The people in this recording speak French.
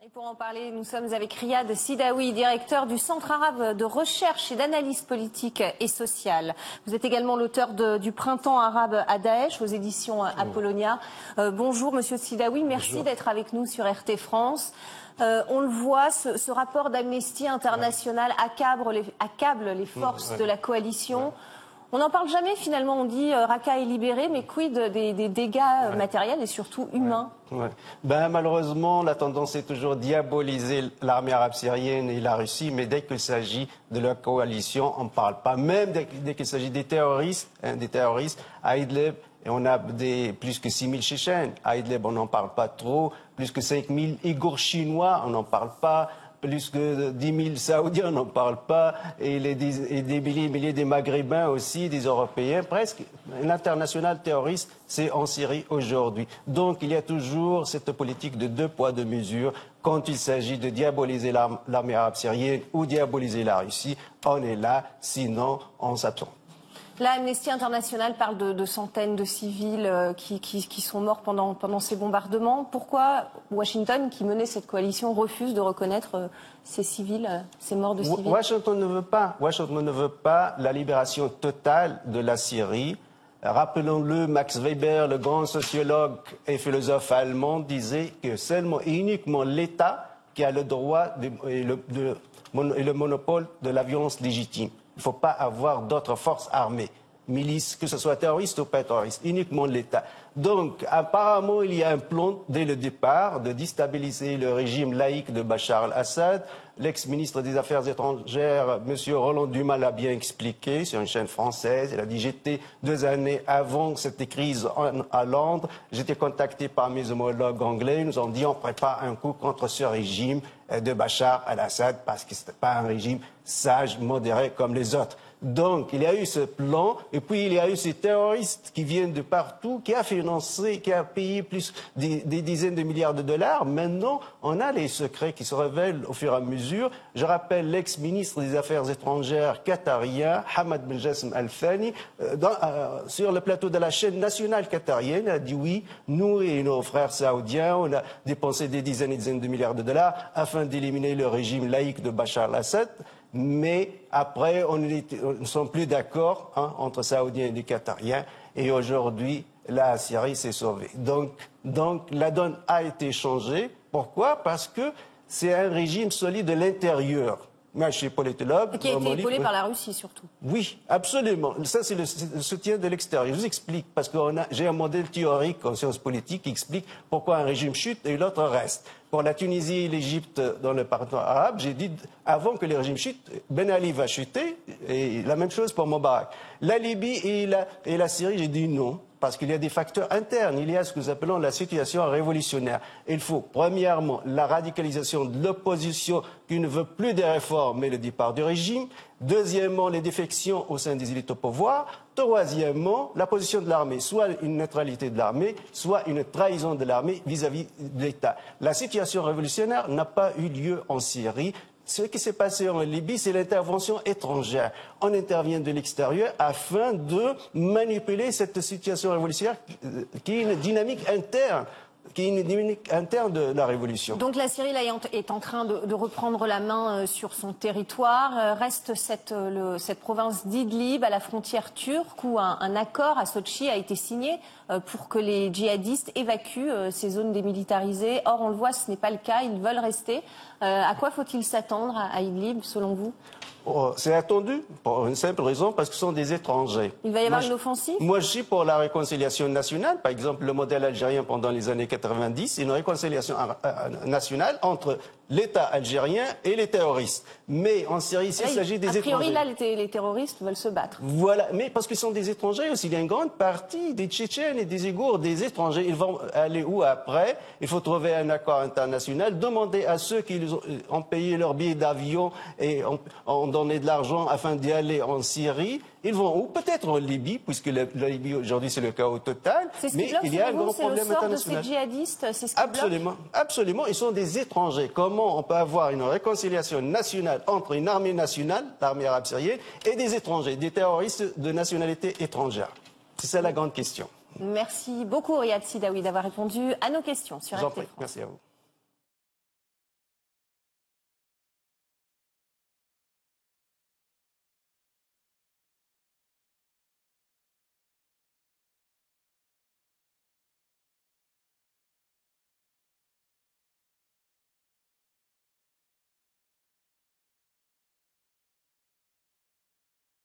Et pour en parler, nous sommes avec Riyad Sidaoui, directeur du Centre arabe de recherche et d'analyse politique et sociale. Vous êtes également l'auteur du Printemps arabe à Daesh aux éditions Apollonia. Bonjour Monsieur Sidaoui, merci d'être avec nous sur RT France. On le voit, ce rapport d'Amnesty International accable les forces de la coalition. On n'en parle jamais finalement, on dit Raqqa est libéré, mais quid des dégâts matériels et surtout humains? Malheureusement, la tendance est toujours diaboliser l'armée arabe syrienne et la Russie, mais dès qu'il s'agit de la coalition, on ne parle pas. Même dès qu'il s'agit des terroristes à Idlib, et on a plus que 6 000 Tchétchènes. À Idlib, on n'en parle pas trop. Plus que 5 000 Ouïghours chinois, on n'en parle pas. Plus que 10 000 Saoudiens, on n'en parle pas, et des milliers des Maghrébins aussi, des Européens, presque. L'international terroriste, c'est en Syrie aujourd'hui. Donc il y a toujours cette politique de 2 poids, 2 mesures. Quand il s'agit de diaboliser l'armée arabe syrienne ou diaboliser la Russie, on est là, sinon on s'attend. Là, Amnesty International parle de centaines de civils qui sont morts pendant ces bombardements. Pourquoi Washington, qui menait cette coalition, refuse de reconnaître ces civils, ces morts de civils? Washington ne veut pas la libération totale de la Syrie. Rappelons-le, Max Weber, le grand sociologue et philosophe allemand, disait que seulement et uniquement l'État qui a le droit et le monopole de la violence légitime. Il ne faut pas avoir d'autres forces armées, milices, que ce soit terroristes ou pas terroristes, uniquement l'État. Donc, apparemment, il y a un plan dès le départ de déstabiliser le régime laïque de Bachar al-Assad. L'ex-ministre des Affaires étrangères, M. Roland Dumas, l'a bien expliqué sur une chaîne française. Il a dit « J'étais 2 années avant cette crise à Londres. J'étais contacté par mes homologues anglais. Ils nous ont dit « On prépare un coup contre ce régime de Bachar al-Assad parce que ce n'était pas un régime sage, modéré comme les autres. » Donc, il y a eu ce plan, et puis il y a eu ces terroristes qui viennent de partout, qui a financé, qui a payé plus des dizaines de milliards de dollars. Maintenant, on a les secrets qui se révèlent au fur et à mesure. Je rappelle l'ex-ministre des Affaires étrangères qatarien, Hamad Ben Jassim Al Thani, sur le plateau de la chaîne nationale qatarienne, a dit oui, nous et nos frères saoudiens, on a dépensé des dizaines et dizaines de milliards de dollars afin d'éliminer le régime laïque de Bachar al-Assad. Mais après, on ne sommes plus d'accord entre Saoudiens et Qatariens. Et aujourd'hui, la Syrie s'est sauvée. Donc, la donne a été changée. Pourquoi? Parce que c'est un régime solide de l'intérieur. Moi, je suis politologue. Qui a été épaulé par la Russie, surtout. Oui, absolument. Ça, c'est le soutien de l'extérieur. Je vous explique, parce que j'ai un modèle théorique en sciences politiques qui explique pourquoi un régime chute et l'autre reste. Pour la Tunisie et l'Égypte dans le printemps arabe, j'ai dit, avant que les régimes chutent, Ben Ali va chuter, et la même chose pour Moubarak. La Libye et la Syrie, j'ai dit non. Parce qu'il y a des facteurs internes, il y a ce que nous appelons la situation révolutionnaire. Il faut, premièrement, la radicalisation de l'opposition qui ne veut plus des réformes mais le départ du régime. Deuxièmement, les défections au sein des élites au pouvoir. Troisièmement, la position de l'armée, soit une neutralité de l'armée, soit une trahison de l'armée vis-à-vis de l'État. La situation révolutionnaire n'a pas eu lieu en Syrie. Ce qui s'est passé en Libye, c'est l'intervention étrangère. On intervient de l'extérieur afin de manipuler cette situation révolutionnaire qui est une dynamique interne. De la révolution. Donc la Syrie là, est en train de reprendre la main sur son territoire. Reste cette province d'Idlib à la frontière turque où un accord à Sochi a été signé pour que les djihadistes évacuent ces zones démilitarisées. Or, on le voit, ce n'est pas le cas. Ils veulent rester. À quoi faut-il s'attendre à Idlib, selon vous? C'est attendu pour une simple raison, parce que ce sont des étrangers. Il va y avoir une offensive? Moi, je suis pour la réconciliation nationale. Par exemple, le modèle algérien pendant les années 90, c'est une réconciliation nationale entre l'État algérien et les terroristes. Mais en Syrie, s'il s'agit des étrangers... A priori, là, les terroristes veulent se battre. Voilà, mais parce qu'ils sont des étrangers aussi. Il y a une grande partie des Tchétchènes et des Ouïghours, des étrangers. Ils vont aller où après? Il faut trouver un accord international, demander à ceux qui ont payé leur billet d'avion et ont donné de l'argent afin d'y aller en Syrie. Ils vont où? Peut-être en Libye, puisque la Libye aujourd'hui c'est le chaos total. Mais il y a un gros problème international. C'est le sort de ces djihadistes, c'est ce qui Absolument, absolument. Ils sont des étrangers. Comment on peut avoir une réconciliation nationale entre une armée nationale, l'armée arabe syrienne, et des étrangers, des terroristes de nationalité étrangère? C'est ça la grande question. Merci beaucoup Riyad Sidaoui d'avoir répondu à nos questions sur RT France. Merci à vous.